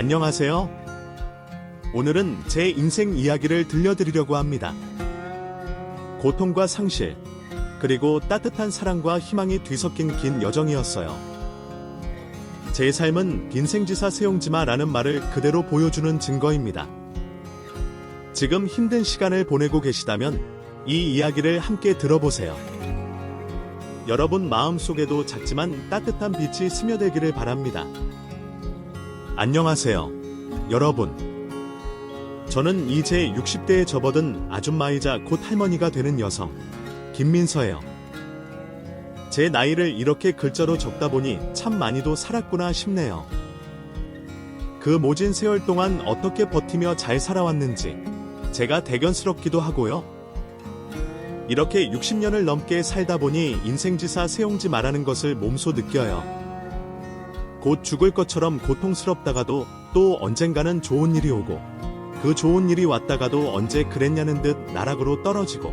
안녕하세요. 오늘은 제 인생 이야기를 들려드리려고 합니다. 고통과 상실, 그리고 따뜻한 사랑과 희망이 뒤섞인 긴 여정이었어요. 제 삶은 빈생지사 세용지마라는 말을 그대로 보여주는 증거입니다. 지금 힘든 시간을 보내고 계시다면 이 이야기를 함께 들어보세요. 여러분 마음속에도 작지만 따뜻한 빛이 스며들기를 바랍니다. 안녕하세요, 여러분. 저는 이제 60대에 접어든 아줌마이자 곧 할머니가 되는 여성, 김민서예요. 제 나이를 이렇게 글자로 적다 보니 참 많이도 살았구나 싶네요. 그 모진 세월 동안 어떻게 버티며 잘 살아왔는지 제가 대견스럽기도 하고요. 이렇게 60년을 넘게 살다 보니 인생지사 세용지 마라는 것을 몸소 느껴요. 곧 죽을 것처럼 고통스럽다가도 또 언젠가는 좋은 일이 오고, 그 좋은 일이 왔다가도 언제 그랬냐는 듯 나락으로 떨어지고,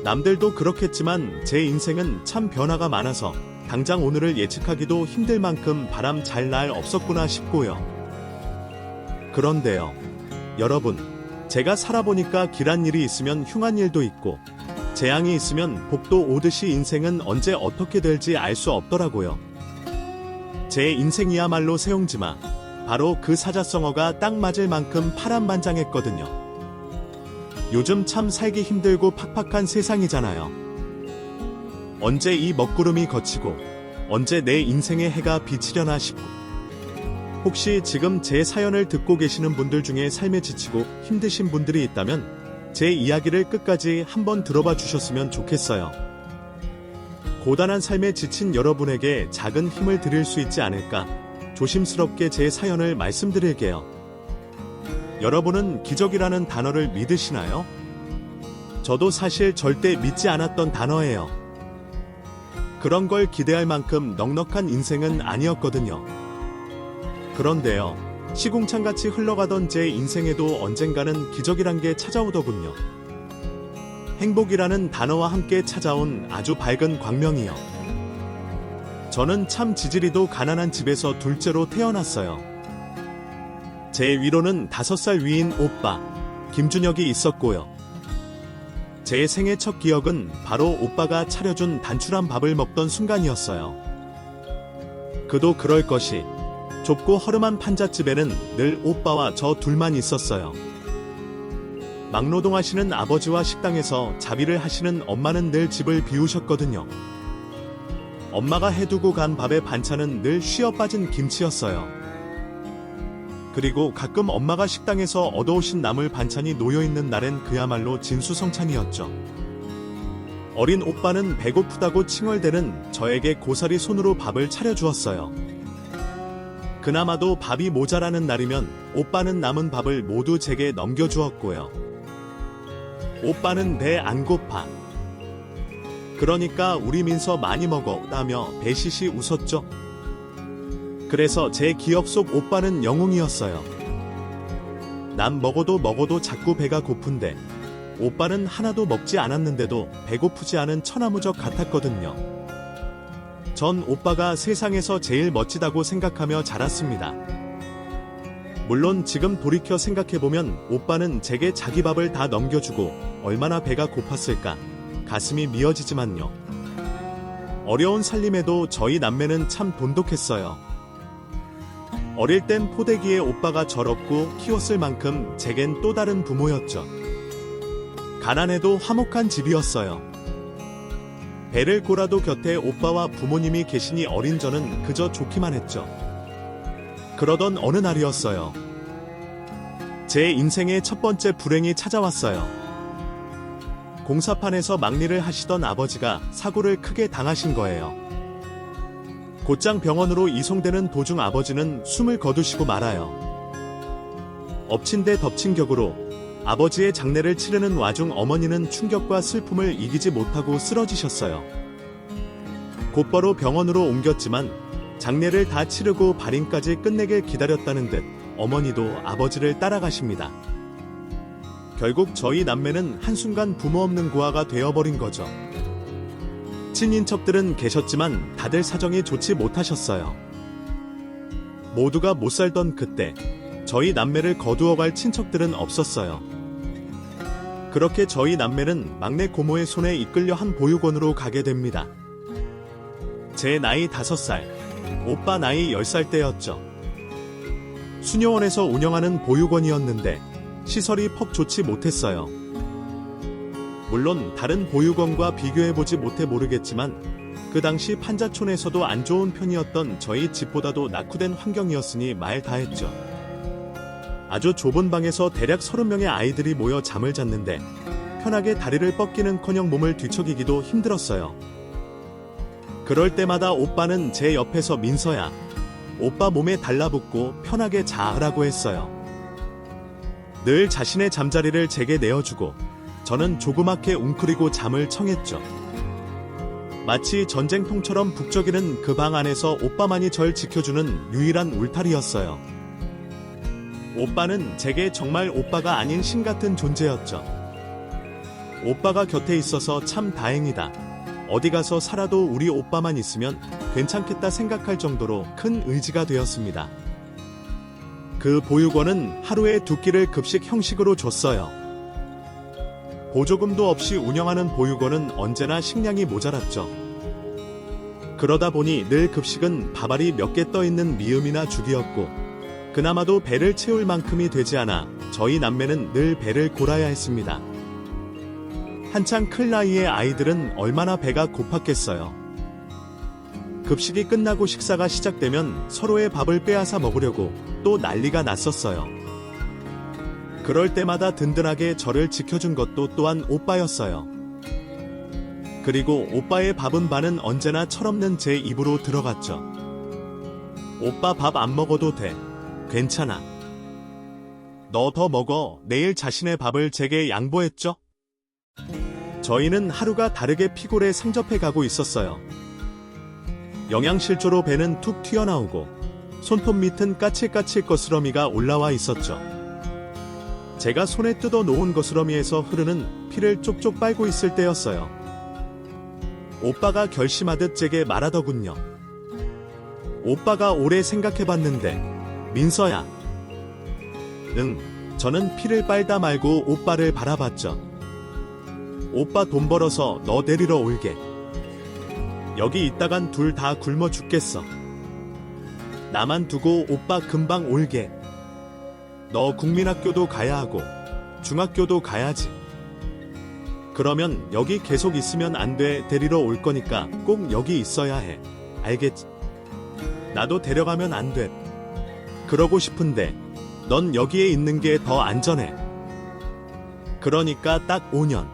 남들도 그렇겠지만 제 인생은 참 변화가 많아서 당장 오늘을 예측하기도 힘들 만큼 바람 잘 날 없었구나 싶고요. 그런데요, 여러분, 제가 살아보니까 길한 일이 있으면 흉한 일도 있고, 재앙이 있으면 복도 오듯이 인생은 언제 어떻게 될지 알 수 없더라고요. 제 인생이야말로 세용지마, 바로 그 사자성어가 딱 맞을 만큼 파란만장했거든요. 요즘 참 살기 힘들고 팍팍한 세상이잖아요. 언제 이 먹구름이 걷히고 언제 내 인생의 해가 비치려나 싶고, 혹시 지금 제 사연을 듣고 계시는 분들 중에 삶에 지치고 힘드신 분들이 있다면 제 이야기를 끝까지 한번 들어봐 주셨으면 좋겠어요. 고단한 삶에 지친 여러분에게 작은 힘을 드릴 수 있지 않을까 조심스럽게 제 사연을 말씀드릴게요. 여러분은 기적이라는 단어를 믿으시나요? 저도 사실 절대 믿지 않았던 단어예요. 그런 걸 기대할 만큼 넉넉한 인생은 아니었거든요. 그런데요, 시궁창같이 흘러가던 제 인생에도 언젠가는 기적이란 게 찾아오더군요. 행복이라는 단어와 함께 찾아온 아주 밝은 광명이요. 저는 참 지지리도 가난한 집에서 둘째로 태어났어요. 제 위로는 5살 위인 오빠, 김준혁이 있었고요. 제 생애 첫 기억은 바로 오빠가 차려준 단출한 밥을 먹던 순간이었어요. 그도 그럴 것이, 좁고 허름한 판잣집에는 늘 오빠와 저 둘만 있었어요. 막노동하시는 아버지와 식당에서 자비를 하시는 엄마는 늘 집을 비우셨거든요. 엄마가 해두고 간 밥의 반찬은 늘 쉬어 빠진 김치였어요. 그리고 가끔 엄마가 식당에서 얻어오신 나물 반찬이 놓여있는 날엔 그야말로 진수성찬이었죠. 어린 오빠는 배고프다고 칭얼대는 저에게 고사리 손으로 밥을 차려주었어요. 그나마도 밥이 모자라는 날이면 오빠는 남은 밥을 모두 제게 넘겨주었고요. 오빠는 배 안 고파, 그러니까 우리 민서 많이 먹어 라며 배시시 웃었죠. 그래서 제 기억 속 오빠는 영웅이었어요. 난 먹어도 자꾸 배가 고픈데 오빠는 하나도 먹지 않았는데도 배고프지 않은 천하무적 같았거든요. 전 오빠가 세상에서 제일 멋지다고 생각하며 자랐습니다. 물론 지금 돌이켜 생각해보면 오빠는 제게 자기 밥을 다 넘겨주고 얼마나 배가 고팠을까 가슴이 미어지지만요. 어려운 살림에도 저희 남매는 참 돈독했어요. 어릴 땐 포대기에 오빠가 절었고 키웠을 만큼 제겐 또 다른 부모였죠. 가난해도 화목한 집이었어요. 배를 골아도 곁에 오빠와 부모님이 계시니 어린 저는 그저 좋기만 했죠. 그러던 어느 날이었어요. 제 인생의 첫 번째 불행이 찾아왔어요. 공사판에서 막일을 하시던 아버지가 사고를 크게 당하신 거예요. 곧장 병원으로 이송되는 도중 아버지는 숨을 거두시고 말아요. 엎친 데 덮친 격으로 아버지의 장례를 치르는 와중 어머니는 충격과 슬픔을 이기지 못하고 쓰러지셨어요. 곧바로 병원으로 옮겼지만 장례를 다 치르고 발인까지 끝내길 기다렸다는 듯 어머니도 아버지를 따라가십니다. 결국 저희 남매는 한순간 부모 없는 고아가 되어버린 거죠. 친인척들은 계셨지만 다들 사정이 좋지 못하셨어요. 모두가 못 살던 그때 저희 남매를 거두어갈 친척들은 없었어요. 그렇게 저희 남매는 막내 고모의 손에 이끌려 한 보육원으로 가게 됩니다. 제 나이 5살, 오빠 나이 10살 때였죠. 수녀원에서 운영하는 보육원이었는데 시설이 퍽 좋지 못했어요. 물론 다른 보육원과 비교해보지 못해 모르겠지만 그 당시 판자촌에서도 안 좋은 편이었던 저희 집보다도 낙후된 환경이었으니 말 다했죠. 아주 좁은 방에서 대략 30명의 아이들이 모여 잠을 잤는데 편하게 다리를 뻗기는커녕 몸을 뒤척이기도 힘들었어요. 그럴 때마다 오빠는 제 옆에서 민서야, 오빠 몸에 달라붙고 편하게 자라고 했어요. 늘 자신의 잠자리를 제게 내어주고 저는 조그맣게 웅크리고 잠을 청했죠. 마치 전쟁통처럼 북적이는 그 방 안에서 오빠만이 절 지켜주는 유일한 울타리였어요. 오빠는 제게 정말 오빠가 아닌 신 같은 존재였죠. 오빠가 곁에 있어서 참 다행이다. 어디 가서 살아도 우리 오빠만 있으면 괜찮겠다 생각할 정도로 큰 의지가 되었습니다. 그 보육원은 하루에 2끼를 급식 형식으로 줬어요. 보조금도 없이 운영하는 보육원은 언제나 식량이 모자랐죠. 그러다 보니 늘 급식은 밥알이 몇 개 떠있는 미음이나 죽이었고 그나마도 배를 채울 만큼이 되지 않아 저희 남매는 늘 배를 골아야 했습니다. 한창 클 나이의 아이들은 얼마나 배가 고팠겠어요. 급식이 끝나고 식사가 시작되면 서로의 밥을 빼앗아 먹으려고 또 난리가 났었어요. 그럴 때마다 든든하게 저를 지켜준 것도 또한 오빠였어요. 그리고 오빠의 밥은 반은 언제나 철없는 제 입으로 들어갔죠. 오빠 밥 안 먹어도 돼. 괜찮아. 너 더 먹어. 내일 자신의 밥을 제게 양보했죠? 저희는 하루가 다르게 피골에 상접해 가고 있었어요. 영양실조로 배는 툭 튀어나오고 손톱 밑은 까칠까칠 거스러미가 올라와 있었죠. 제가 손에 뜯어 놓은 거스러미에서 흐르는 피를 쪽쪽 빨고 있을 때였어요. 오빠가 결심하듯 제게 말하더군요. 오빠가 오래 생각해봤는데 민서야. 응, 저는 피를 빨다 말고 오빠를 바라봤죠. 오빠 돈 벌어서 너 데리러 올게. 여기 있다간 둘 다 굶어 죽겠어. 나만 두고 오빠 금방 올게. 너 국민학교도 가야 하고 중학교도 가야지. 그러면 여기 계속 있으면 안 돼. 데리러 올 거니까 꼭 여기 있어야 해. 알겠지? 나도 데려가면 안 돼. 그러고 싶은데 넌 여기에 있는 게 더 안전해. 그러니까 딱 5년,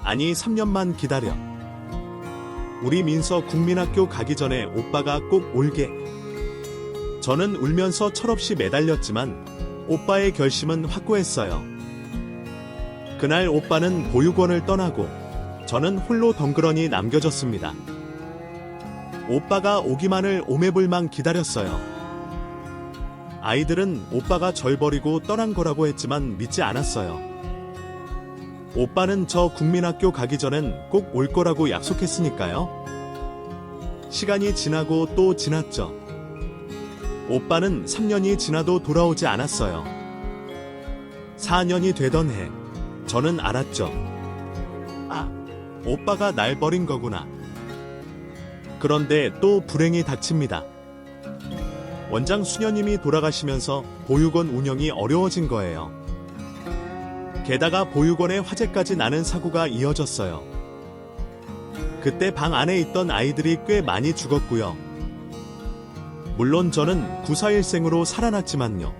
아니 3년만 기다려. 우리 민서 국민학교 가기 전에 오빠가 꼭 올게. 저는 울면서 철없이 매달렸지만 오빠의 결심은 확고했어요. 그날 오빠는 보육원을 떠나고 저는 홀로 덩그러니 남겨졌습니다. 오빠가 오기만을 오매불망 기다렸어요. 아이들은 오빠가 절 버리고 떠난 거라고 했지만 믿지 않았어요. 오빠는 저 국민학교 가기 전엔 꼭 올 거라고 약속했으니까요. 시간이 지나고 또 지났죠. 오빠는 3년이 지나도 돌아오지 않았어요. 4년이 되던 해, 저는 알았죠. 아, 오빠가 날 버린 거구나. 그런데 또 불행이 닥칩니다. 원장 수녀님이 돌아가시면서 보육원 운영이 어려워진 거예요. 게다가 보육원에 화재까지 나는 사고가 이어졌어요. 그때 방 안에 있던 아이들이 꽤 많이 죽었고요. 물론 저는 구사일생으로 살아났지만요.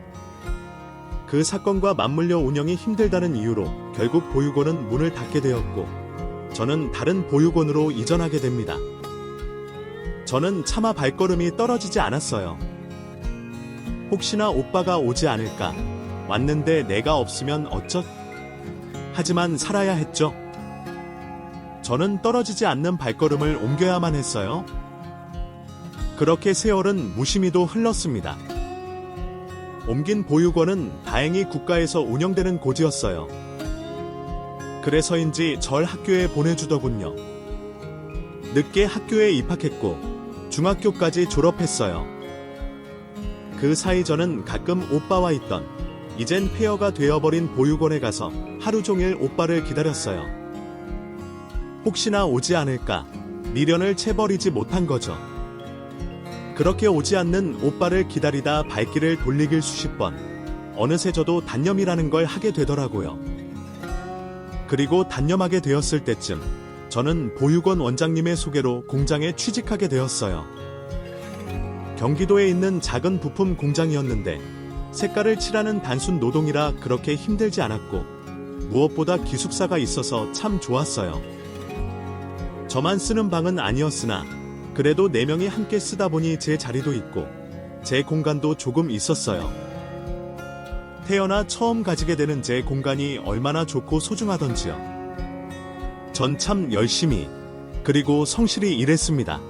그 사건과 맞물려 운영이 힘들다는 이유로 결국 보육원은 문을 닫게 되었고 저는 다른 보육원으로 이전하게 됩니다. 저는 차마 발걸음이 떨어지지 않았어요. 혹시나 오빠가 오지 않을까. 왔는데 내가 없으면 어쩌? 하지만 살아야 했죠. 저는 떨어지지 않는 발걸음을 옮겨야만 했어요. 그렇게 세월은 무심히도 흘렀습니다. 옮긴 보육원은 다행히 국가에서 운영되는 곳이었어요. 그래서인지 절 학교에 보내주더군요. 늦게 학교에 입학했고 중학교까지 졸업했어요. 그 사이 저는 가끔 오빠와 있던, 이젠 폐허가 되어버린 보육원에 가서 하루 종일 오빠를 기다렸어요. 혹시나 오지 않을까 미련을 채버리지 못한 거죠. 그렇게 오지 않는 오빠를 기다리다 발길을 돌리길 수십 번, 어느새 저도 단념이라는 걸 하게 되더라고요. 그리고 단념하게 되었을 때쯤 저는 보육원 원장님의 소개로 공장에 취직하게 되었어요. 경기도에 있는 작은 부품 공장이었는데 색깔을 칠하는 단순 노동이라 그렇게 힘들지 않았고 무엇보다 기숙사가 있어서 참 좋았어요. 저만 쓰는 방은 아니었으나 그래도 4명이 함께 쓰다 보니 제 자리도 있고 제 공간도 조금 있었어요. 태어나 처음 가지게 되는 제 공간이 얼마나 좋고 소중하던지요. 전 참 열심히 그리고 성실히 일했습니다.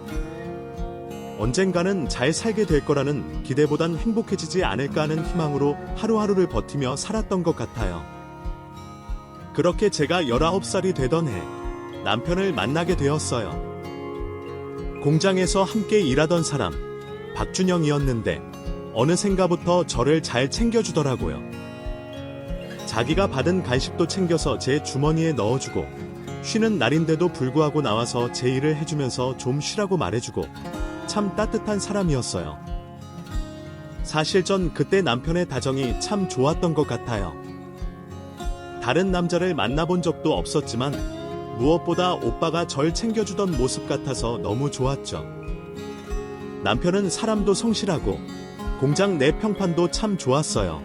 언젠가는 잘 살게 될 거라는 기대보단 행복해지지 않을까 하는 희망으로 하루하루를 버티며 살았던 것 같아요. 그렇게 제가 19살이 되던 해 남편을 만나게 되었어요. 공장에서 함께 일하던 사람 박준영이었는데 어느샌가부터 저를 잘 챙겨주더라고요. 자기가 받은 간식도 챙겨서 제 주머니에 넣어주고 쉬는 날인데도 불구하고 나와서 제 일을 해주면서 좀 쉬라고 말해주고 참 따뜻한 사람이었어요. 사실 전 그때 남편의 다정이 참 좋았던 것 같아요. 다른 남자를 만나본 적도 없었지만 무엇보다 오빠가 절 챙겨주던 모습 같아서 너무 좋았죠. 남편은 사람도 성실하고 공장 내 평판도 참 좋았어요.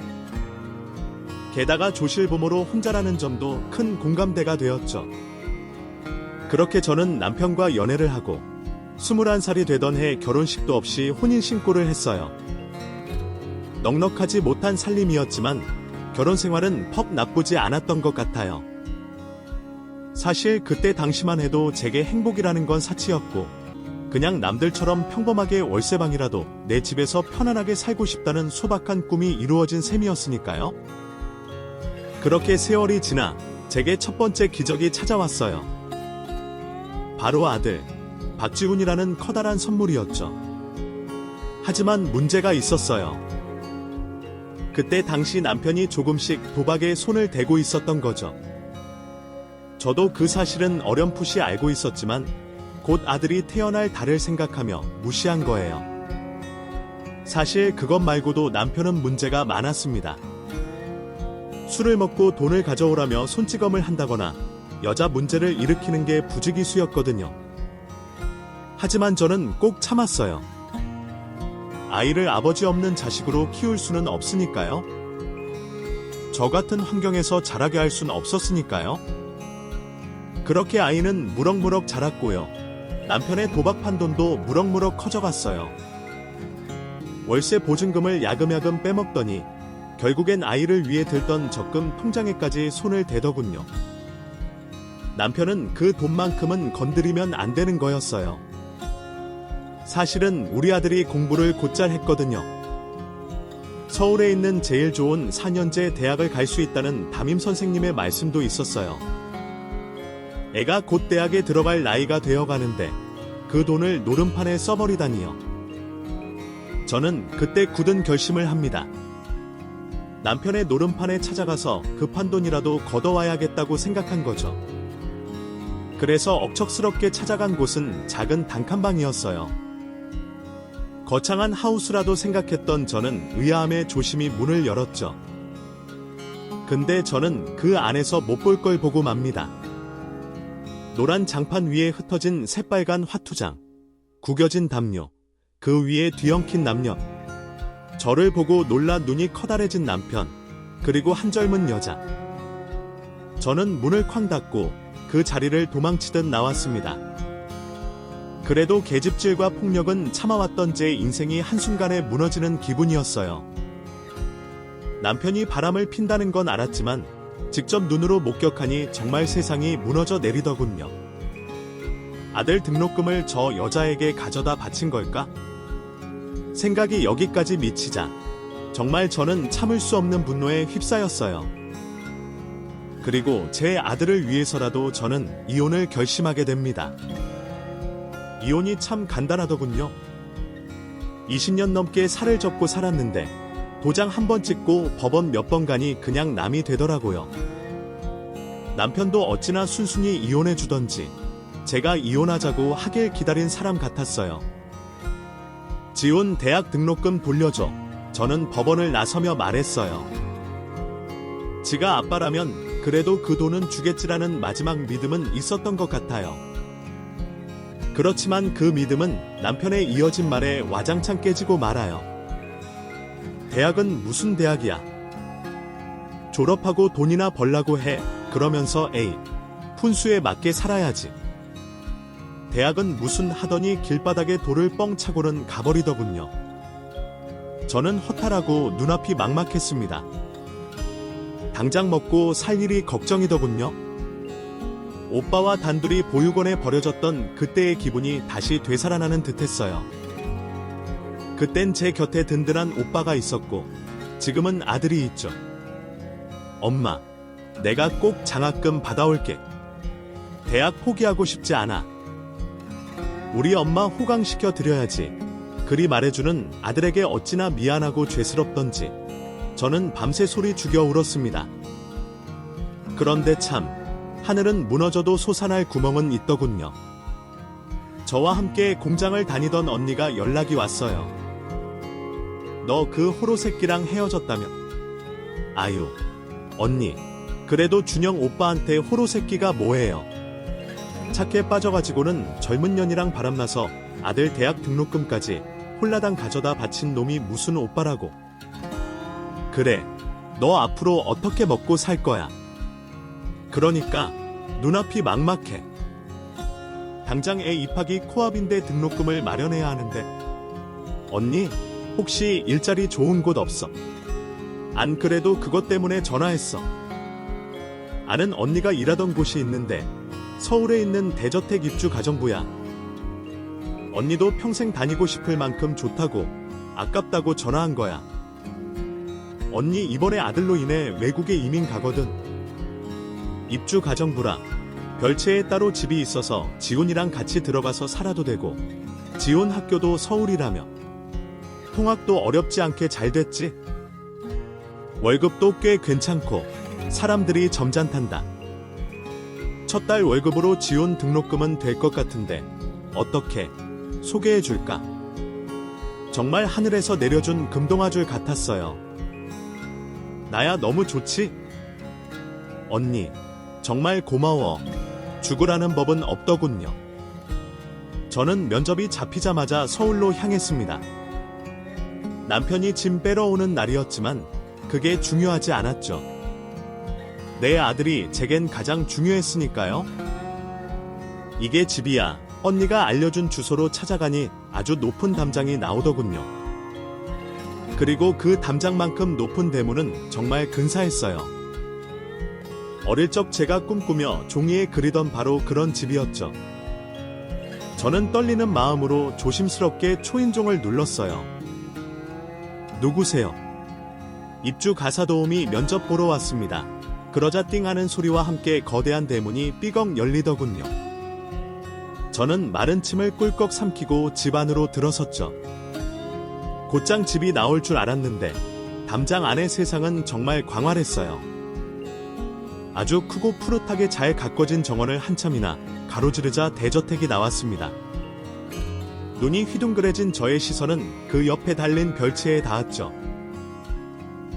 게다가 조실부모로 혼자라는 점도 큰 공감대가 되었죠. 그렇게 저는 남편과 연애를 하고 21살이 되던 해 결혼식도 없이 혼인신고를 했어요. 넉넉하지 못한 살림이었지만 결혼 생활은 퍽 나쁘지 않았던 것 같아요. 사실 그때 당시만 해도 제게 행복이라는 건 사치였고 그냥 남들처럼 평범하게 월세방이라도 내 집에서 편안하게 살고 싶다는 소박한 꿈이 이루어진 셈이었으니까요. 그렇게 세월이 지나 제게 첫 번째 기적이 찾아왔어요. 바로 아들 박지훈이라는 커다란 선물이었죠. 하지만 문제가 있었어요. 그때 당시 남편이 조금씩 도박에 손을 대고 있었던 거죠. 저도 그 사실은 어렴풋이 알고 있었지만 곧 아들이 태어날 달을 생각하며 무시한 거예요. 사실 그것 말고도 남편은 문제가 많았습니다. 술을 먹고 돈을 가져오라며 손찌검을 한다거나 여자 문제를 일으키는 게 부지기수였거든요. 하지만 저는 꼭 참았어요. 아이를 아버지 없는 자식으로 키울 수는 없으니까요. 저 같은 환경에서 자라게 할 수는 없었으니까요. 그렇게 아이는 무럭무럭 자랐고요. 남편의 도박 판돈도 무럭무럭 커져갔어요. 월세 보증금을 야금야금 빼먹더니 결국엔 아이를 위해 들던 적금 통장에까지 손을 대더군요. 남편은 그 돈만큼은 건드리면 안 되는 거였어요. 사실은 우리 아들이 공부를 곧잘 했거든요. 서울에 있는 제일 좋은 4년제 대학을 갈 수 있다는 담임 선생님의 말씀도 있었어요. 애가 곧 대학에 들어갈 나이가 되어가는데 그 돈을 노름판에 써버리다니요. 저는 그때 굳은 결심을 합니다. 남편의 노름판에 찾아가서 급한 돈이라도 걷어와야겠다고 생각한 거죠. 그래서 억척스럽게 찾아간 곳은 작은 단칸방이었어요. 거창한 하우스라도 생각했던 저는 의아함에 조심히 문을 열었죠. 근데 저는 그 안에서 못 볼 걸 보고 맙니다. 노란 장판 위에 흩어진 새빨간 화투장, 구겨진 담요, 그 위에 뒤엉킨 남녀, 저를 보고 놀라 눈이 커다래진 남편, 그리고 한 젊은 여자. 저는 문을 쾅 닫고 그 자리를 도망치듯 나왔습니다. 그래도 계집질과 폭력은 참아왔던 제 인생이 한순간에 무너지는 기분이었어요. 남편이 바람을 핀다는 건 알았지만 직접 눈으로 목격하니 정말 세상이 무너져 내리더군요. 아들 등록금을 저 여자에게 가져다 바친 걸까? 생각이 여기까지 미치자 정말 저는 참을 수 없는 분노에 휩싸였어요. 그리고 제 아들을 위해서라도 저는 이혼을 결심하게 됩니다. 이혼이 참 간단하더군요. 20년 넘게 살을 접고 살았는데 도장 한 번 찍고 법원 몇 번 가니 그냥 남이 되더라고요. 남편도 어찌나 순순히 이혼해 주던지 제가 이혼하자고 하길 기다린 사람 같았어요. 지훈 대학 등록금 돌려줘. 저는 법원을 나서며 말했어요. 지가 아빠라면 그래도 그 돈은 주겠지라는 마지막 믿음은 있었던 것 같아요. 그렇지만 그 믿음은 남편의 이어진 말에 와장창 깨지고 말아요. 대학은 무슨 대학이야? 졸업하고 돈이나 벌라고 해. 그러면서 에이, 푼수에 맞게 살아야지. 대학은 무슨 하더니 길바닥에 돌을 뻥 차고는 가버리더군요. 저는 허탈하고 눈앞이 막막했습니다. 당장 먹고 살 일이 걱정이더군요. 오빠와 단둘이 보육원에 버려졌던 그때의 기분이 다시 되살아나는 듯했어요. 그땐 제 곁에 든든한 오빠가 있었고 지금은 아들이 있죠. 엄마, 내가 꼭 장학금 받아올게. 대학 포기하고 싶지 않아. 우리 엄마 호강시켜 드려야지. 그리 말해주는 아들에게 어찌나 미안하고 죄스럽던지 저는 밤새 소리 죽여 울었습니다. 그런데 참, 하늘은 무너져도 솟아날 구멍은 있더군요. 저와 함께 공장을 다니던 언니가 연락이 왔어요. 너 그 호로 새끼랑 헤어졌다며? 아유, 언니, 그래도 준영 오빠한테 호로 새끼가 뭐예요? 착해 빠져가지고는 젊은 년이랑 바람나서 아들 대학 등록금까지 홀라당 가져다 바친 놈이 무슨 오빠라고. 그래, 너 앞으로 어떻게 먹고 살 거야? 그러니까 눈앞이 막막해. 당장 애 입학이 코앞인데 등록금을 마련해야 하는데. 언니, 혹시 일자리 좋은 곳 없어? 안 그래도 그것 때문에 전화했어. 아는 언니가 일하던 곳이 있는데 서울에 있는 대저택 입주 가정부야. 언니도 평생 다니고 싶을 만큼 좋다고, 아깝다고 전화한 거야. 언니 이번에 아들로 인해 외국에 이민 가거든. 입주 가정부라. 별채에 따로 집이 있어서 지훈이랑 같이 들어가서 살아도 되고, 지훈 학교도 서울이라며. 통학도 어렵지 않게 잘 됐지? 월급도 꽤 괜찮고 사람들이 점잖단다. 첫 달 월급으로 지훈 등록금은 될 것 같은데 어떻게 소개해줄까? 정말 하늘에서 내려준 금동아줄 같았어요. 나야 너무 좋지? 언니, 정말 고마워. 죽으라는 법은 없더군요. 저는 면접이 잡히자마자 서울로 향했습니다. 남편이 짐 빼러 오는 날이었지만 그게 중요하지 않았죠. 내 아들이 제겐 가장 중요했으니까요. 이게 집이야. 언니가 알려준 주소로 찾아가니 아주 높은 담장이 나오더군요. 그리고 그 담장만큼 높은 대문은 정말 근사했어요. 어릴 적 제가 꿈꾸며 종이에 그리던 바로 그런 집이었죠. 저는 떨리는 마음으로 조심스럽게 초인종을 눌렀어요. 누구세요? 입주 가사 도우미 면접 보러 왔습니다. 그러자 띵 하는 소리와 함께 거대한 대문이 삐걱 열리더군요. 저는 마른 침을 꿀꺽 삼키고 집 안으로 들어섰죠. 곧장 집이 나올 줄 알았는데 담장 안의 세상은 정말 광활했어요. 아주 크고 푸릇하게 잘 가꿔진 정원을 한참이나 가로지르자 대저택이 나왔습니다. 눈이 휘둥그레진 저의 시선은 그 옆에 달린 별채에 닿았죠.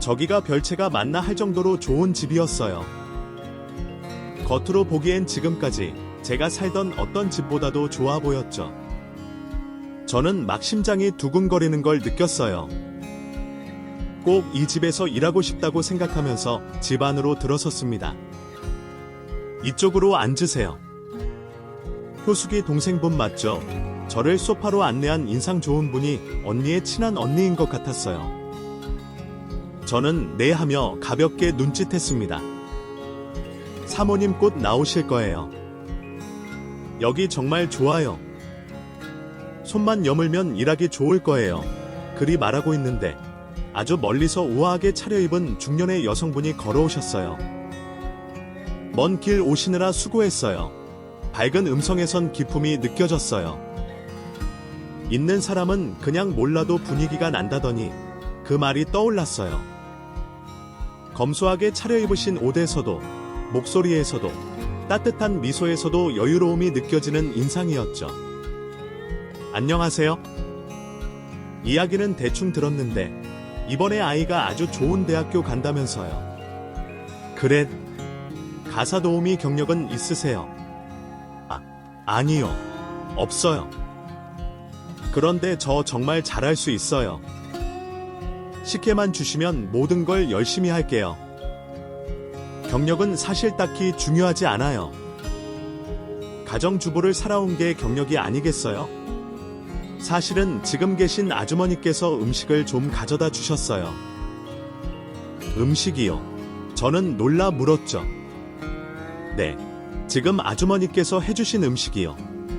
저기가 별채가 맞나 할 정도로 좋은 집이었어요. 겉으로 보기엔 지금까지 제가 살던 어떤 집보다도 좋아 보였죠. 저는 막 심장이 두근거리는 걸 느꼈어요. 꼭 이 집에서 일하고 싶다고 생각하면서 집 안으로 들어섰습니다. 이쪽으로 앉으세요. 효숙이 동생분 맞죠? 저를 소파로 안내한 인상 좋은 분이 언니의 친한 언니인 것 같았어요. 저는 네 하며 가볍게 눈짓했습니다. 사모님 곧 나오실 거예요. 여기 정말 좋아요. 손만 여물면 일하기 좋을 거예요. 그리 말하고 있는데 아주 멀리서 우아하게 차려입은 중년의 여성분이 걸어오셨어요. 먼 길 오시느라 수고했어요. 밝은 음성에선 기품이 느껴졌어요. 있는 사람은 그냥 몰라도 분위기가 난다더니 그 말이 떠올랐어요. 검소하게 차려입으신 옷에서도, 목소리에서도, 따뜻한 미소에서도 여유로움이 느껴지는 인상이었죠. 안녕하세요. 이야기는 대충 들었는데 이번에 아이가 아주 좋은 대학교 간다면서요. 그래, 가사 도우미 경력은 있으세요? 아니요. 없어요. 그런데 저 정말 잘할 수 있어요. 식혜만 주시면 모든 걸 열심히 할게요. 경력은 사실 딱히 중요하지 않아요. 가정주부를 살아온 게 경력이 아니겠어요? 사실은 지금 계신 아주머니께서 음식을 좀 가져다 주셨어요. 음식이요? 저는 놀라 물었죠. 네, 지금 아주머니께서 해주신 음식이요.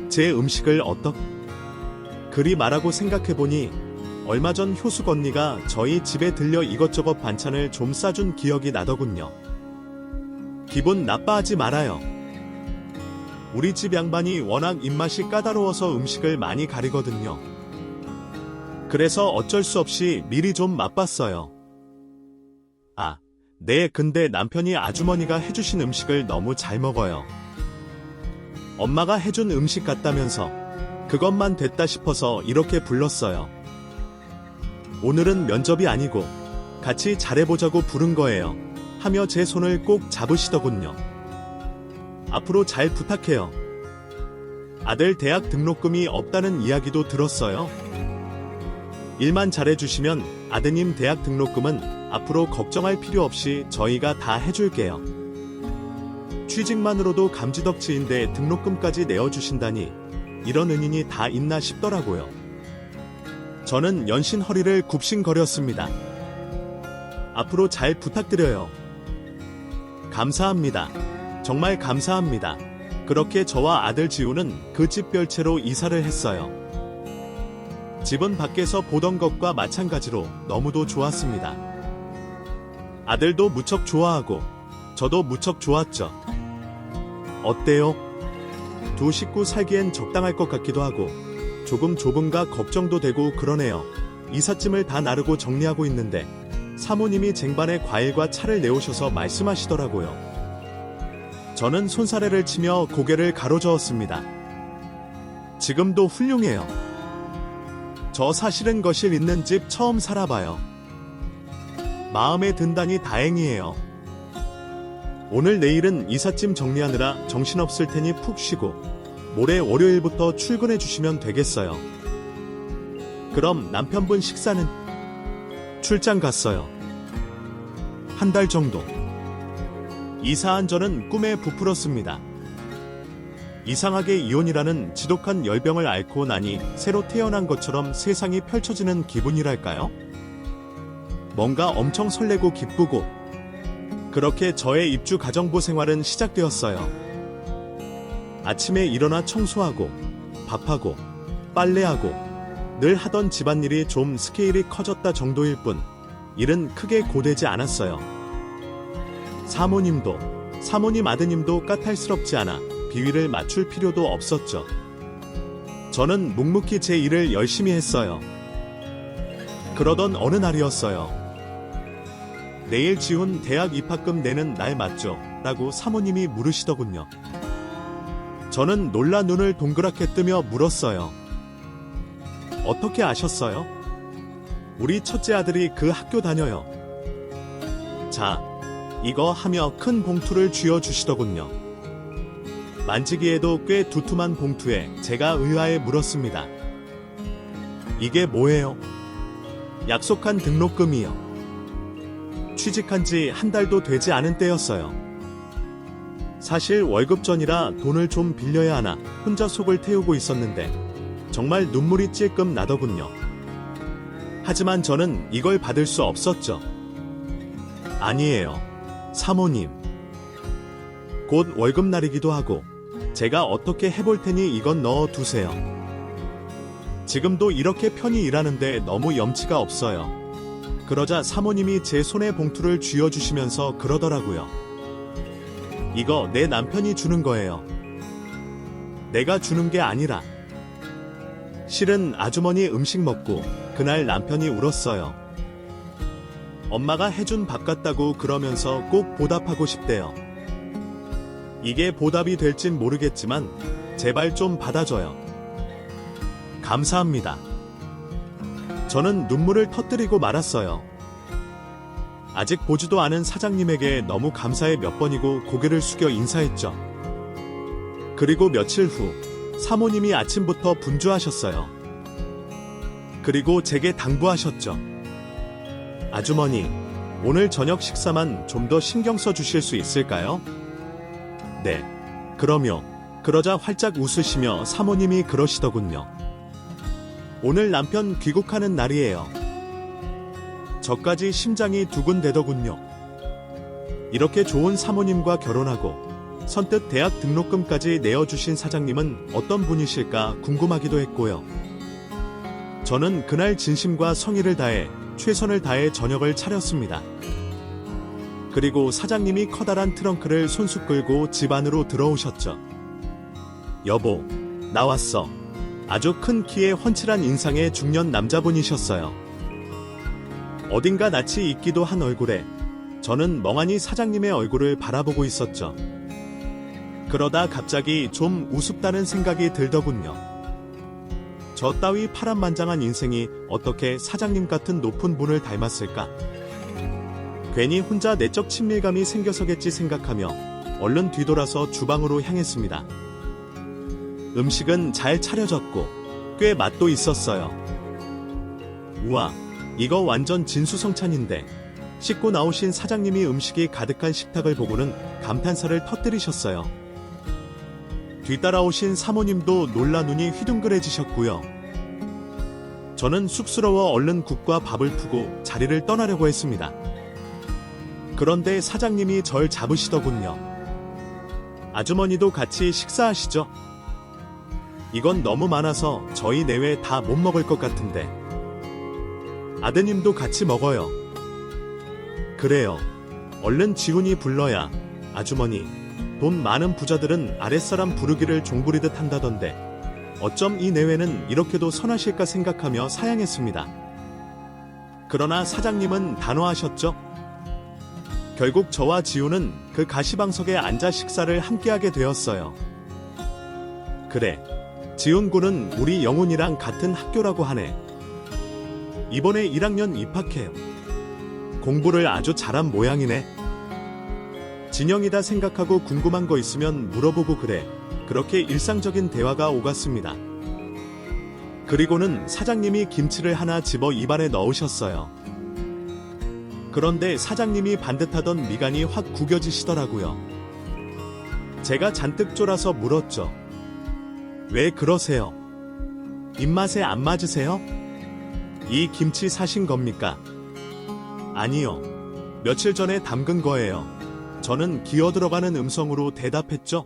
제 음식을 그리 말하고 생각해보니 얼마 전 효숙 언니가 저희 집에 들려 이것저것 반찬을 좀 싸준 기억이 나더군요. 기분 나빠하지 말아요. 우리 집 양반이 워낙 입맛이 까다로워서 음식을 많이 가리거든요. 그래서 어쩔 수 없이 미리 좀 맛봤어요. 네, 근데 남편이 아주머니가 해주신 음식을 너무 잘 먹어요. 엄마가 해준 음식 같다면서 그것만 됐다 싶어서 이렇게 불렀어요. 오늘은 면접이 아니고 같이 잘해보자고 부른 거예요. 하며 제 손을 꼭 잡으시더군요. 앞으로 잘 부탁해요. 아들 대학 등록금이 없다는 이야기도 들었어요. 일만 잘해주시면 아드님 대학 등록금은 앞으로 걱정할 필요 없이 저희가 다 해줄게요. 취직만으로도 감지덕지인데 등록금까지 내어주신다니 이런 은인이 다 있나 싶더라고요. 저는 연신 허리를 굽신거렸습니다. 앞으로 잘 부탁드려요. 감사합니다. 정말 감사합니다. 그렇게 저와 아들 지우는 그 집 별채로 이사를 했어요. 집은 밖에서 보던 것과 마찬가지로 너무도 좋았습니다. 아들도 무척 좋아하고 저도 무척 좋았죠. 어때요? 두 식구 살기엔 적당할 것 같기도 하고 조금 좁은가 걱정도 되고 그러네요. 이삿짐을 다 나르고 정리하고 있는데 사모님이 쟁반에 과일과 차를 내오셔서 말씀하시더라고요. 저는 손사래를 치며 고개를 가로저었습니다. 지금도 훌륭해요. 저 사실은 거실 있는 집 처음 살아봐요. 마음에 든다니 다행이에요. 오늘 내일은 이삿짐 정리하느라 정신없을 테니 푹 쉬고 모레 월요일부터 출근해 주시면 되겠어요. 그럼 남편분 식사는? 출장 갔어요. 한 달 정도. 이사한 저는 꿈에 부풀었습니다. 이상하게 이혼이라는 지독한 열병을 앓고 나니 새로 태어난 것처럼 세상이 펼쳐지는 기분이랄까요? 뭔가 엄청 설레고 기쁘고 그렇게 저의 입주 가정부 생활은 시작되었어요. 아침에 일어나 청소하고 밥하고 빨래하고 늘 하던 집안일이 좀 스케일이 커졌다 정도일 뿐 일은 크게 고되지 않았어요. 사모님 아드님도 까탈스럽지 않아 비위를 맞출 필요도 없었죠. 저는 묵묵히 제 일을 열심히 했어요. 그러던 어느 날이었어요. 내일 지훈 대학 입학금 내는 날 맞죠? 라고 사모님이 물으시더군요. 저는 놀라 눈을 동그랗게 뜨며 물었어요. 어떻게 아셨어요? 우리 첫째 아들이 그 학교 다녀요. 자, 이거 하며 큰 봉투를 쥐어주시더군요. 만지기에도 꽤 두툼한 봉투에 제가 의아해 물었습니다. 이게 뭐예요? 약속한 등록금이요. 취직한 지 한 달도 되지 않은 때였어요. 사실 월급 전이라 돈을 좀 빌려야 하나 혼자 속을 태우고 있었는데 정말 눈물이 찔끔 나더군요. 하지만 저는 이걸 받을 수 없었죠. 아니에요, 사모님. 곧 월급날이기도 하고 제가 어떻게 해볼 테니 이건 넣어두세요. 지금도 이렇게 편히 일하는데 너무 염치가 없어요. 그러자 사모님이 제 손에 봉투를 쥐어주시면서 그러더라고요. 이거 내 남편이 주는 거예요. 내가 주는 게 아니라. 실은 아주머니 음식 먹고 그날 남편이 울었어요. 엄마가 해준 밥 같다고 그러면서 꼭 보답하고 싶대요. 이게 보답이 될진 모르겠지만 제발 좀 받아줘요. 감사합니다. 저는 눈물을 터뜨리고 말았어요. 아직 보지도 않은 사장님에게 너무 감사해 몇 번이고 고개를 숙여 인사했죠. 그리고 며칠 후 사모님이 아침부터 분주하셨어요. 그리고 제게 당부하셨죠. 아주머니, 오늘 저녁 식사만 좀 더 신경 써 주실 수 있을까요? 네, 그럼요. 그러자 활짝 웃으시며 사모님이 그러시더군요. 오늘 남편 귀국하는 날이에요. 저까지 심장이 두근대더군요. 이렇게 좋은 사모님과 결혼하고 선뜻 대학 등록금까지 내어주신 사장님은 어떤 분이실까 궁금하기도 했고요. 저는 그날 진심과 성의를 다해 최선을 다해 저녁을 차렸습니다. 그리고 사장님이 커다란 트렁크를 손수 끌고 집 안으로 들어오셨죠. 여보, 나왔어. 아주 큰 키에 훤칠한 인상의 중년 남자분이셨어요. 어딘가 낯이 익기도 한 얼굴에 저는 멍하니 사장님의 얼굴을 바라보고 있었죠. 그러다 갑자기 좀 우습다는 생각이 들더군요. 저 따위 파란만장한 인생이 어떻게 사장님 같은 높은 분을 닮았을까? 괜히 혼자 내적 친밀감이 생겨서겠지 생각하며 얼른 뒤돌아서 주방으로 향했습니다. 음식은 잘 차려졌고 꽤 맛도 있었어요. 우와, 이거 완전 진수성찬인데. 씻고 나오신 사장님이 음식이 가득한 식탁을 보고는 감탄사를 터뜨리셨어요. 뒤따라오신 사모님도 놀라 눈이 휘둥그레지셨고요. 저는 쑥스러워 얼른 국과 밥을 푸고 자리를 떠나려고 했습니다. 그런데 사장님이 절 잡으시더군요. 아주머니도 같이 식사하시죠? 이건 너무 많아서 저희 내외 다 못 먹을 것 같은데. 아드님도 같이 먹어요. 그래요. 얼른 지훈이 불러야. 아주머니, 돈 많은 부자들은 아랫사람 부르기를 종부리듯 한다던데 어쩜 이 내외는 이렇게도 선하실까 생각하며 사양했습니다. 그러나 사장님은 단호하셨죠. 결국 저와 지훈은 그 가시방석에 앉아 식사를 함께하게 되었어요. 그래, 지훈 군은 우리 영훈이랑 같은 학교라고 하네. 이번에 1학년 입학해요. 공부를 아주 잘한 모양이네. 진영이다 생각하고 궁금한 거 있으면 물어보고 그래. 그렇게 일상적인 대화가 오갔습니다. 그리고는 사장님이 김치를 하나 집어 입안에 넣으셨어요. 그런데 사장님이 반듯하던 미간이 확 구겨지시더라고요. 제가 잔뜩 쫄아서 물었죠. 왜 그러세요? 입맛에 안 맞으세요? 이 김치 사신 겁니까? 아니요. 며칠 전에 담근 거예요. 저는 기어들어가는 음성으로 대답했죠.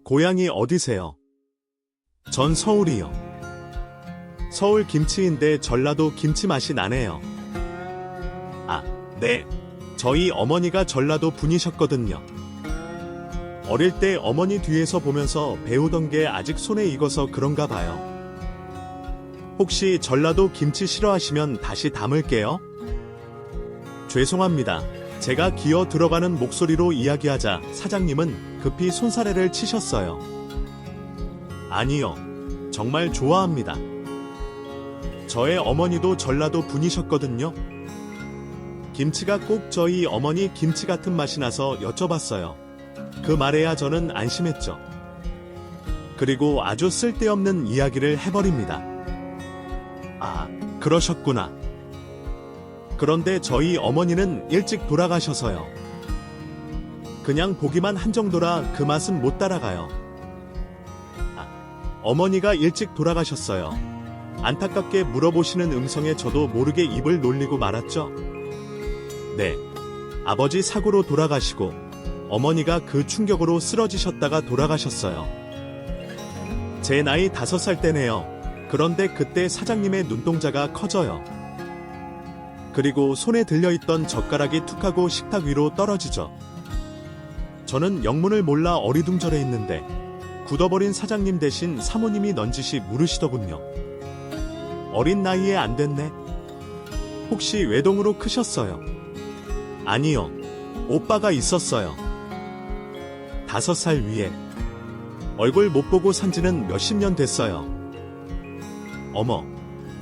고향이 어디세요? 전 서울이요. 서울 김치인데 전라도 김치 맛이 나네요. 아, 네. 저희 어머니가 전라도 분이셨거든요. 어릴 때 어머니 뒤에서 보면서 배우던 게 아직 손에 익어서 그런가 봐요. 혹시 전라도 김치 싫어하시면 다시 담을게요. 죄송합니다. 제가 기어 들어가는 목소리로 이야기하자 사장님은 급히 손사래를 치셨어요. 아니요. 정말 좋아합니다. 저의 어머니도 전라도 분이셨거든요. 김치가 꼭 저희 어머니 김치 같은 맛이 나서 여쭤봤어요. 그 말에야 저는 안심했죠. 그리고 아주 쓸데없는 이야기를 해버립니다. 아, 그러셨구나. 그런데 저희 어머니는 일찍 돌아가셔서요. 그냥 보기만 한 정도라 그 맛은 못 따라가요. 아, 어머니가 일찍 돌아가셨어요. 안타깝게 물어보시는 음성에 저도 모르게 입을 놀리고 말았죠. 네, 아버지 사고로 돌아가시고 어머니가 그 충격으로 쓰러지셨다가 돌아가셨어요. 제 나이 5살 때네요. 그런데 그때 사장님의 눈동자가 커져요. 그리고 손에 들려있던 젓가락이 툭 하고 식탁 위로 떨어지죠. 저는 영문을 몰라 어리둥절해 있는데 굳어버린 사장님 대신 사모님이 넌지시 물으시더군요. 어린 나이에 안 됐네. 혹시 외동으로 크셨어요? 아니요. 오빠가 있었어요. 5살 위에. 얼굴 못 보고 산지는 몇십 년 됐어요. 어머.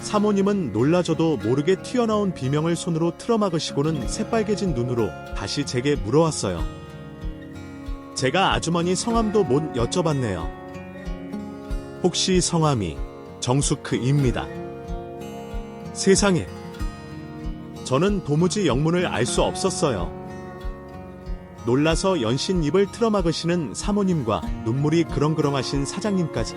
사모님은 놀라져도 모르게 튀어나온 비명을 손으로 틀어막으시고는 새빨개진 눈으로 다시 제게 물어왔어요. 제가 아주머니 성함도 못 여쭤봤네요. 혹시 성함이 정숙크입니다. 세상에. 저는 도무지 영문을 알 수 없었어요. 놀라서 연신 입을 틀어막으시는 사모님과 눈물이 그렁그렁하신 사장님까지.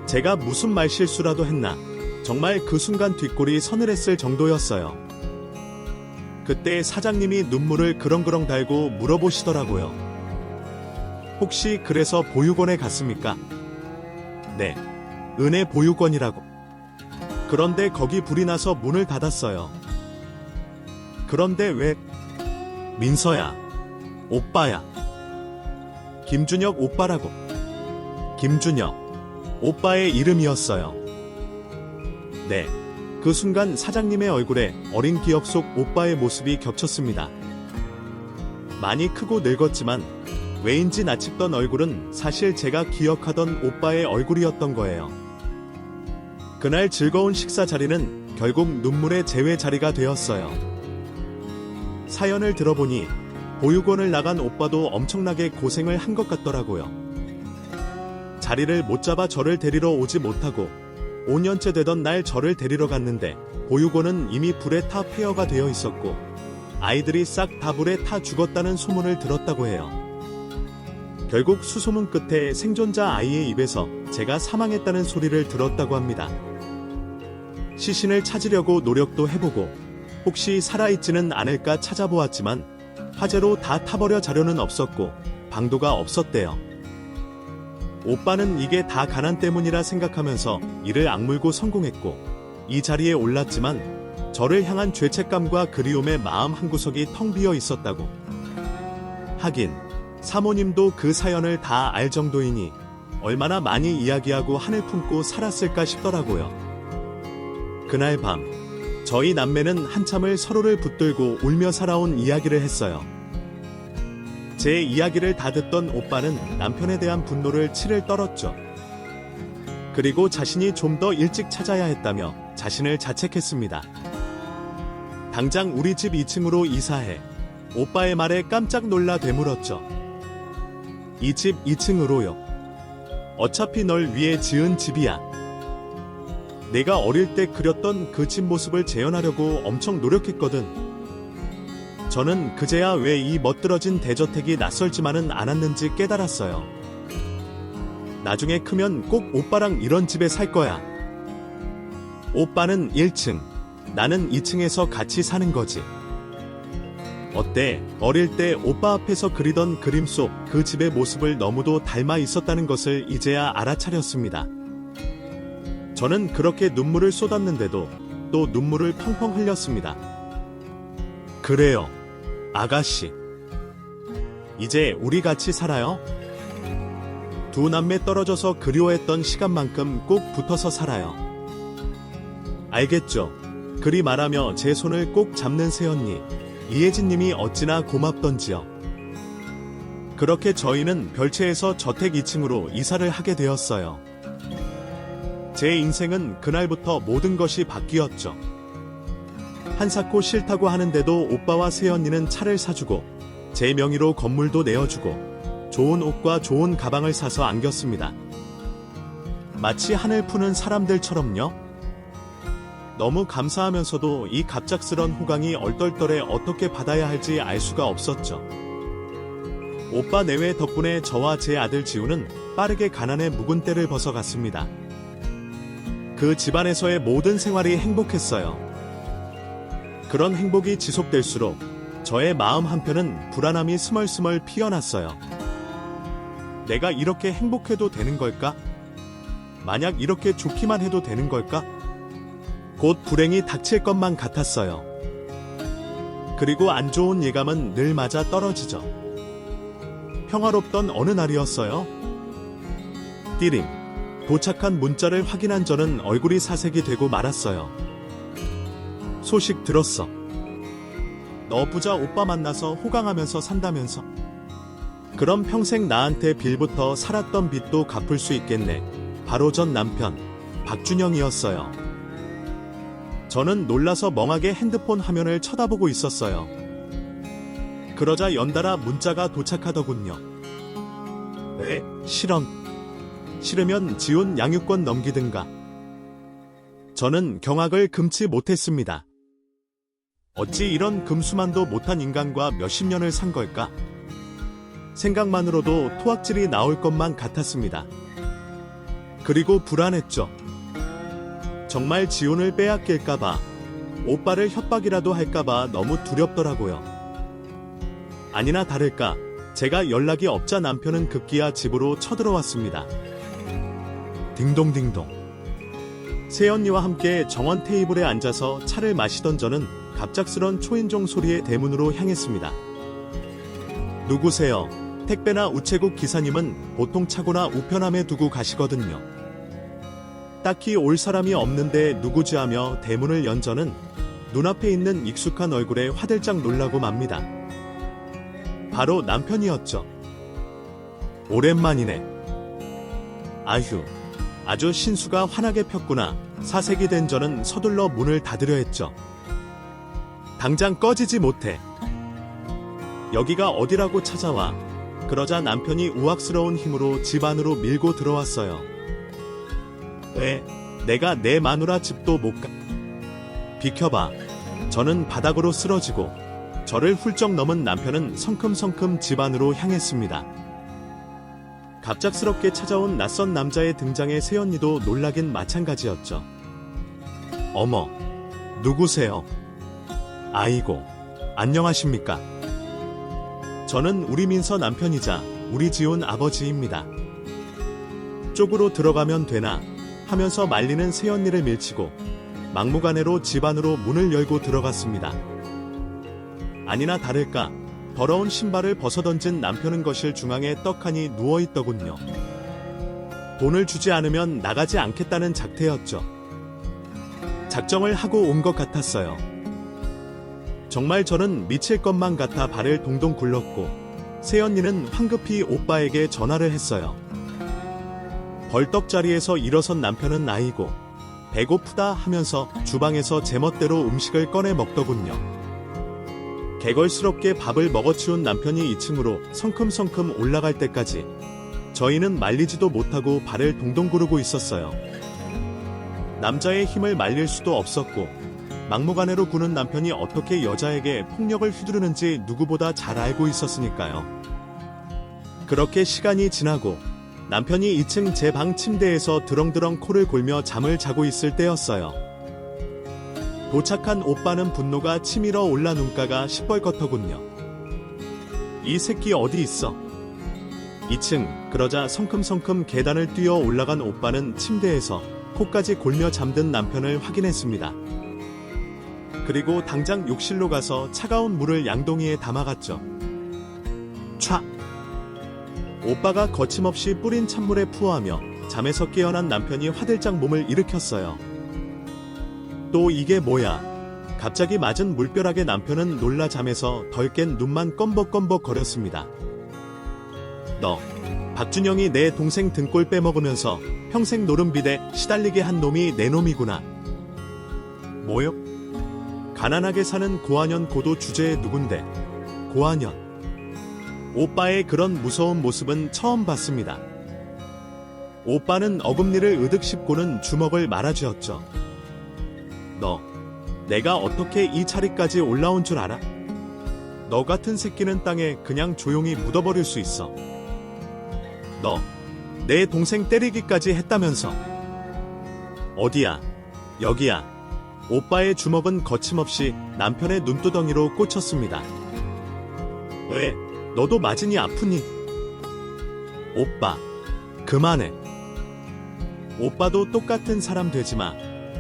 제가 무슨 말실수라도 했나. 정말 그 순간 뒷골이 서늘했을 정도였어요. 그때 사장님이 눈물을 그렁그렁 달고 물어보시더라고요. 혹시 그래서 보육원에 갔습니까? 네. 은혜 보육원이라고. 그런데 거기 불이 나서 문을 닫았어요. 그런데 왜? 민서야. 오빠야. 김준혁 오빠라고. 김준혁. 오빠의 이름이었어요. 네. 그 순간 사장님의 얼굴에 어린 기억 속 오빠의 모습이 겹쳤습니다. 많이 크고 늙었지만 왜인지 낯익던 얼굴은 사실 제가 기억하던 오빠의 얼굴이었던 거예요. 그날 즐거운 식사 자리는 결국 눈물의 재회 자리가 되었어요. 사연을 들어보니 보육원을 나간 오빠도 엄청나게 고생을 한 것 같더라고요. 자리를 못 잡아 저를 데리러 오지 못하고 5년째 되던 날 저를 데리러 갔는데 보육원은 이미 불에 타 폐허가 되어 있었고 아이들이 싹 다 불에 타 죽었다는 소문을 들었다고 해요. 결국 수소문 끝에 생존자 아이의 입에서 제가 사망했다는 소리를 들었다고 합니다. 시신을 찾으려고 노력도 해보고 혹시 살아있지는 않을까 찾아보았지만 화재로 다 타버려 자료는 없었고 방도가 없었대요. 오빠는 이게 다 가난 때문이라 생각하면서 이를 악물고 성공했고 이 자리에 올랐지만 저를 향한 죄책감과 그리움의 마음 한구석이 텅 비어 있었다고. 하긴 사모님도 그 사연을 다 알 정도이니 얼마나 많이 이야기하고 한을 품고 살았을까 싶더라고요. 그날 밤 저희 남매는 한참을 서로를 붙들고 울며 살아온 이야기를 했어요. 제 이야기를 다 듣던 오빠는 남편에 대한 분노를 치를 떨었죠. 그리고 자신이 좀 더 일찍 찾아야 했다며 자신을 자책했습니다. 당장 우리 집 2층으로 이사해. 오빠의 말에 깜짝 놀라 되물었죠. 이 집 2층으로요. 어차피 널 위해 지은 집이야. 내가 어릴 때 그렸던 그 집 모습을 재현하려고 엄청 노력했거든. 저는 그제야 왜 이 멋들어진 대저택이 낯설지만은 않았는지 깨달았어요. 나중에 크면 꼭 오빠랑 이런 집에 살 거야. 오빠는 1층, 나는 2층에서 같이 사는 거지. 어때? 어릴 때 오빠 앞에서 그리던 그림 속 그 집의 모습을 너무도 닮아 있었다는 것을 이제야 알아차렸습니다. 저는 그렇게 눈물을 쏟았는데도 또 눈물을 펑펑 흘렸습니다. 그래요, 아가씨. 이제 우리 같이 살아요? 두 남매 떨어져서 그리워했던 시간만큼 꼭 붙어서 살아요. 알겠죠? 그리 말하며 제 손을 꼭 잡는 새언니, 이혜진님이 어찌나 고맙던지요. 그렇게 저희는 별채에서 저택 2층으로 이사를 하게 되었어요. 제 인생은 그날부터 모든 것이 바뀌었죠. 한사코 싫다고 하는데도 오빠와 새언니는 차를 사주고 제 명의로 건물도 내어주고 좋은 옷과 좋은 가방을 사서 안겼습니다. 마치 한을 푸는 사람들처럼요. 너무 감사하면서도 이 갑작스런 호강이 얼떨떨해 어떻게 받아야 할지 알 수가 없었죠. 오빠 내외 덕분에 저와 제 아들 지우는 빠르게 가난의 묵은 때를 벗어갔습니다. 그 집안에서의 모든 생활이 행복했어요. 그런 행복이 지속될수록 저의 마음 한편은 불안함이 스멀스멀 피어났어요. 내가 이렇게 행복해도 되는 걸까? 만약 이렇게 좋기만 해도 되는 걸까? 곧 불행이 닥칠 것만 같았어요. 그리고 안 좋은 예감은 늘 맞아 떨어지죠. 평화롭던 어느 날이었어요. 띠링. 도착한 문자를 확인한 저는 얼굴이 사색이 되고 말았어요. 소식 들었어. 너 부자 오빠 만나서 호강하면서 산다면서. 그럼 평생 나한테 빌부터 살았던 빚도 갚을 수 있겠네. 바로 전 남편 박준영이었어요. 저는 놀라서 멍하게 핸드폰 화면을 쳐다보고 있었어요. 그러자 연달아 문자가 도착하더군요. 네, 실언. 싫으면 지혼 양육권 넘기든가. 저는 경악을 금치 못했습니다. 어찌 이런 금수만도 못한 인간과 몇십 년을 산 걸까? 생각만으로도 토악질이 나올 것만 같았습니다. 그리고 불안했죠. 정말 지혼을 빼앗길까봐, 오빠를 협박이라도 할까봐 너무 두렵더라고요. 아니나 다를까 제가 연락이 없자 남편은 급기야 집으로 쳐들어왔습니다. 딩동딩동. 새언니와 함께 정원 테이블에 앉아서 차를 마시던 저는 갑작스런 초인종 소리에 대문으로 향했습니다. 누구세요? 택배나 우체국 기사님은 보통 차고나 우편함에 두고 가시거든요. 딱히 올 사람이 없는데 누구지 하며 대문을 연 저는 눈앞에 있는 익숙한 얼굴에 화들짝 놀라고 맙니다. 바로 남편이었죠. 오랜만이네. 아휴, 아주 신수가 환하게 폈구나. 사색이 된 저는 서둘러 문을 닫으려 했죠. 당장 꺼지지 못해. 여기가 어디라고 찾아와. 그러자 남편이 우악스러운 힘으로 집 안으로 밀고 들어왔어요. 왜? 내가 내 마누라 집도 못 가. 비켜봐. 저는 바닥으로 쓰러지고 저를 훌쩍 넘은 남편은 성큼성큼 집 안으로 향했습니다. 갑작스럽게 찾아온 낯선 남자의 등장에 새언니도 놀라긴 마찬가지였죠. 어머, 누구세요? 아이고, 안녕하십니까? 저는 우리 민서 남편이자 우리 지훈 아버지입니다. 쪽으로 들어가면 되나 하면서 말리는 새언니를 밀치고 막무가내로 집 안으로 문을 열고 들어갔습니다. 아니나 다를까 더러운 신발을 벗어던진 남편은 거실 중앙에 떡하니 누워있더군요. 돈을 주지 않으면 나가지 않겠다는 작태였죠. 작정을 하고 온 것 같았어요. 정말 저는 미칠 것만 같아 발을 동동 굴렀고 새언니는 황급히 오빠에게 전화를 했어요. 벌떡 자리에서 일어선 남편은 아이고 배고프다 하면서 주방에서 제멋대로 음식을 꺼내 먹더군요. 개걸스럽게 밥을 먹어치운 남편이 2층으로 성큼성큼 올라갈 때까지 저희는 말리지도 못하고 발을 동동 구르고 있었어요. 남자의 힘을 말릴 수도 없었고 막무가내로 구는 남편이 어떻게 여자에게 폭력을 휘두르는지 누구보다 잘 알고 있었으니까요. 그렇게 시간이 지나고 남편이 2층 제 방 침대에서 드렁드렁 코를 골며 잠을 자고 있을 때였어요. 도착한 오빠는 분노가 치밀어 올라 눈가가 시뻘겋더군요. 이 새끼 어디 있어? 2층, 그러자 성큼성큼 계단을 뛰어 올라간 오빠는 침대에서 코까지 골며 잠든 남편을 확인했습니다. 그리고 당장 욕실로 가서 차가운 물을 양동이에 담아갔죠. 촤! 오빠가 거침없이 뿌린 찬물에 푸어하며 잠에서 깨어난 남편이 화들짝 몸을 일으켰어요. 또 이게 뭐야? 갑자기 맞은 물벼락에 남편은 놀라 잠에서 덜 깬 눈만 껌벅껌벅 거렸습니다. 너, 박준영이 내 동생 등골 빼먹으면서 평생 노름비대 시달리게 한 놈이 내 놈이구나. 뭐요? 가난하게 사는 고한현 고도 주제에 누군데? 고한현. 오빠의 그런 무서운 모습은 처음 봤습니다. 오빠는 어금니를 으득 씹고는 주먹을 말아쥐었죠. 너, 내가 어떻게 이 자리까지 올라온 줄 알아? 너 같은 새끼는 땅에 그냥 조용히 묻어버릴 수 있어. 너, 내 동생 때리기까지 했다면서. 어디야? 여기야. 오빠의 주먹은 거침없이 남편의 눈두덩이로 꽂혔습니다. 왜? 너도 맞으니 아프니? 오빠, 그만해. 오빠도 똑같은 사람 되지 마.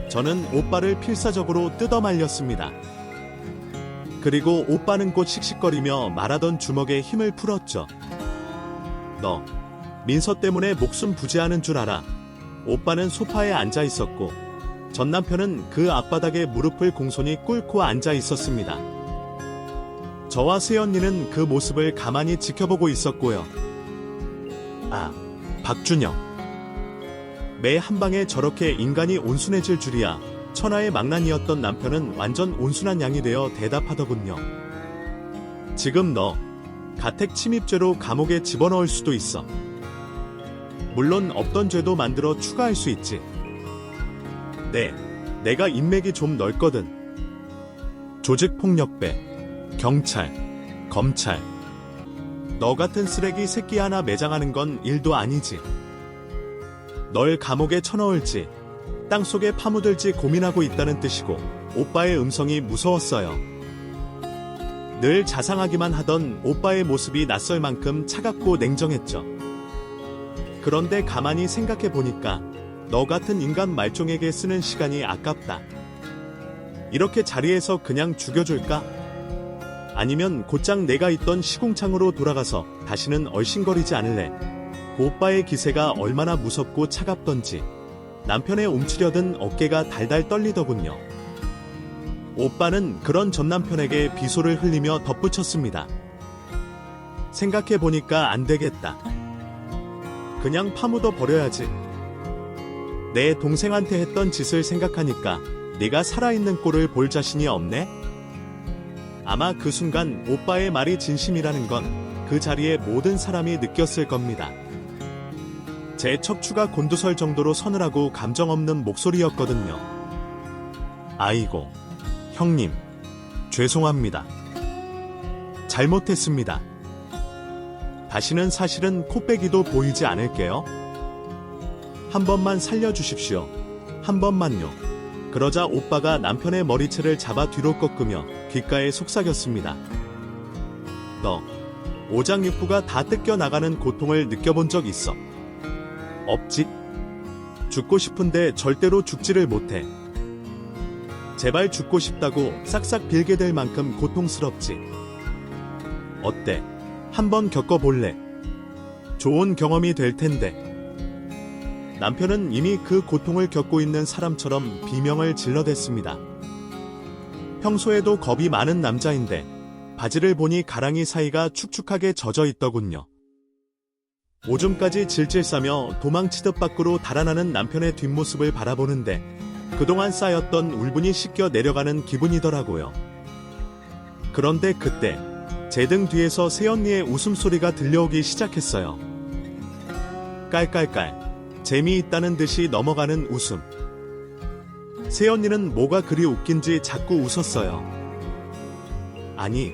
저는 오빠를 필사적으로 뜯어말렸습니다. 그리고 오빠는 곧 씩씩거리며 말하던 주먹에 힘을 풀었죠. 너, 민서 때문에 목숨 부지하는 줄 알아. 오빠는 소파에 앉아 있었고 전 남편은 그 앞바닥에 무릎을 공손히 꿇고 앉아 있었습니다. 저와 새언니는 그 모습을 가만히 지켜보고 있었고요. 아, 박준영. 매 한방에 저렇게 인간이 온순해질 줄이야. 천하의 망난이었던 남편은 완전 온순한 양이 되어 대답하더군요. 지금 너 가택 침입죄로 감옥에 집어넣을 수도 있어. 물론 없던 죄도 만들어 추가할 수 있지. 네, 내가 인맥이 좀 넓거든. 조직폭력배, 경찰, 검찰. 너 같은 쓰레기 새끼 하나 매장하는 건 일도 아니지. 널 감옥에 쳐넣을지 땅속에 파묻을지 고민하고 있다는 뜻이고 오빠의 음성이 무서웠어요. 늘 자상하기만 하던 오빠의 모습이 낯설 만큼 차갑고 냉정했죠. 그런데 가만히 생각해 보니까 너 같은 인간 말종에게 쓰는 시간이 아깝다. 이렇게 자리에서 그냥 죽여줄까? 아니면 곧장 내가 있던 시궁창으로 돌아가서 다시는 얼씬거리지 않을래. 그 오빠의 기세가 얼마나 무섭고 차갑던지 남편의 움츠려든 어깨가 달달 떨리더군요. 오빠는 그런 전 남편에게 비소를 흘리며 덧붙였습니다. 생각해보니까 안 되겠다. 그냥 파묻어 버려야지. 내 동생한테 했던 짓을 생각하니까 네가 살아있는 꼴을 볼 자신이 없네? 아마 그 순간 오빠의 말이 진심이라는 건 그 자리에 모든 사람이 느꼈을 겁니다. 제 척추가 곤두설 정도로 서늘하고 감정 없는 목소리였거든요. 아이고, 형님, 죄송합니다. 잘못했습니다. 다시는 사실은 코빼기도 보이지 않을게요. 한 번만 살려주십시오. 한 번만요. 그러자 오빠가 남편의 머리채를 잡아 뒤로 꺾으며 귓가에 속삭였습니다. 너 오장육부가 다 뜯겨나가는 고통을 느껴본 적 있어? 없지? 죽고 싶은데 절대로 죽지를 못해. 제발 죽고 싶다고 싹싹 빌게 될 만큼 고통스럽지. 어때? 한번 겪어볼래? 좋은 경험이 될 텐데. 남편은 이미 그 고통을 겪고 있는 사람처럼 비명을 질러댔습니다. 평소에도 겁이 많은 남자인데 바지를 보니 가랑이 사이가 축축하게 젖어 있더군요. 오줌까지 질질 싸며 도망치듯 밖으로 달아나는 남편의 뒷모습을 바라보는데 그동안 쌓였던 울분이 씻겨 내려가는 기분이더라고요. 그런데 그때 제 등 뒤에서 새언니의 웃음소리가 들려오기 시작했어요. 깔깔깔, 재미있다는 듯이 넘어가는 웃음. 새언니는 뭐가 그리 웃긴지 자꾸 웃었어요. 아니,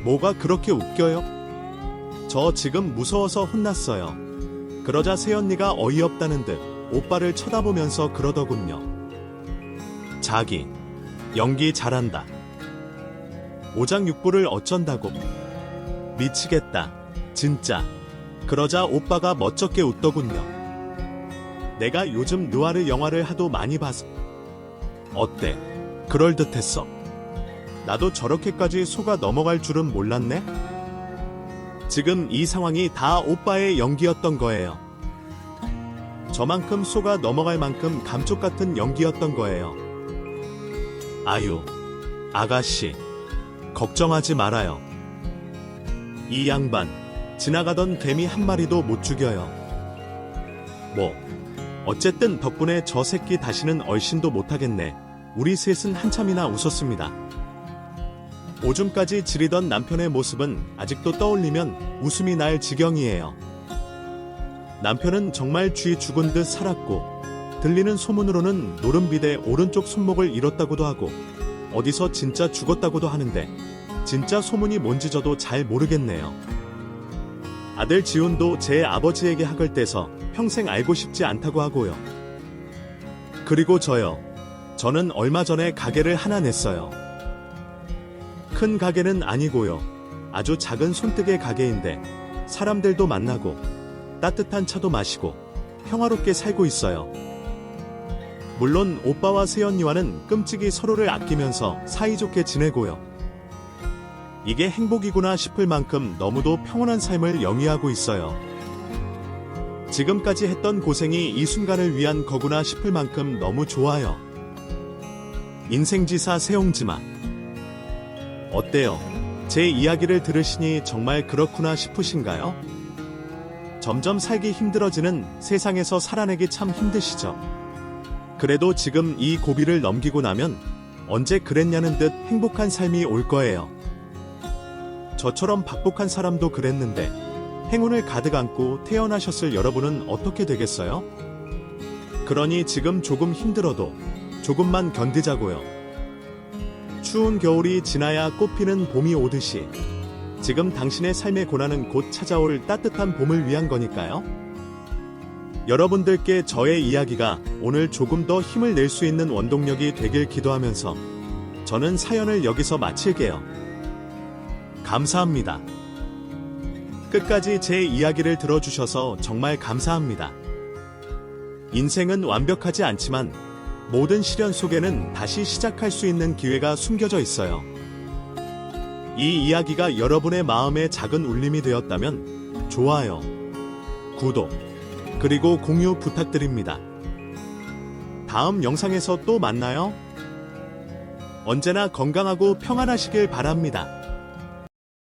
뭐가 그렇게 웃겨요? 저 지금 무서워서 혼났어요. 그러자 새언니가 어이없다는 듯 오빠를 쳐다보면서 그러더군요. 자기, 연기 잘한다. 오장육부를 어쩐다고. 미치겠다, 진짜. 그러자 오빠가 멋쩍게 웃더군요. 내가 요즘 느와르 영화를 하도 많이 봐서. 어때? 그럴듯했어. 나도 저렇게까지 속아 넘어갈 줄은 몰랐네? 지금 이 상황이 다 오빠의 연기였던 거예요. 저만큼 속아 넘어갈 만큼 감쪽 같은 연기였던 거예요. 아유, 아가씨, 걱정하지 말아요. 이 양반, 지나가던 개미 한 마리도 못 죽여요. 뭐, 어쨌든 덕분에 저 새끼 다시는 얼씬도 못하겠네. 우리 셋은 한참이나 웃었습니다. 오줌까지 지리던 남편의 모습은 아직도 떠올리면 웃음이 날 지경이에요. 남편은 정말 쥐 죽은 듯 살았고 들리는 소문으로는 노름비대 오른쪽 손목을 잃었다고도 하고 어디서 진짜 죽었다고도 하는데 진짜 소문이 뭔지 저도 잘 모르겠네요. 아들 지훈도 제 아버지에게 학을 떼서 평생 알고 싶지 않다고 하고요. 그리고 저요. 저는 얼마 전에 가게를 하나 냈어요. 큰 가게는 아니고요. 아주 작은 손뜨개 가게인데 사람들도 만나고 따뜻한 차도 마시고 평화롭게 살고 있어요. 물론 오빠와 새언니와는 끔찍이 서로를 아끼면서 사이좋게 지내고요. 이게 행복이구나 싶을 만큼 너무도 평온한 삶을 영위하고 있어요. 지금까지 했던 고생이 이 순간을 위한 거구나 싶을 만큼 너무 좋아요. 인생지사 세옹지마. 어때요? 제 이야기를 들으시니 정말 그렇구나 싶으신가요? 점점 살기 힘들어지는 세상에서 살아내기 참 힘드시죠? 그래도 지금 이 고비를 넘기고 나면 언제 그랬냐는 듯 행복한 삶이 올 거예요. 저처럼 박복한 사람도 그랬는데 행운을 가득 안고 태어나셨을 여러분은 어떻게 되겠어요? 그러니 지금 조금 힘들어도 조금만 견디자고요. 추운 겨울이 지나야 꽃피는 봄이 오듯이 지금 당신의 삶의 고난은 곧 찾아올 따뜻한 봄을 위한 거니까요. 여러분들께 저의 이야기가 오늘 조금 더 힘을 낼 수 있는 원동력이 되길 기도하면서 저는 사연을 여기서 마칠게요. 감사합니다. 끝까지 제 이야기를 들어주셔서 정말 감사합니다. 인생은 완벽하지 않지만 모든 시련 속에는 다시 시작할 수 있는 기회가 숨겨져 있어요. 이 이야기가 여러분의 마음에 작은 울림이 되었다면 좋아요, 구독, 그리고 공유 부탁드립니다. 다음 영상에서 또 만나요. 언제나 건강하고 평안하시길 바랍니다.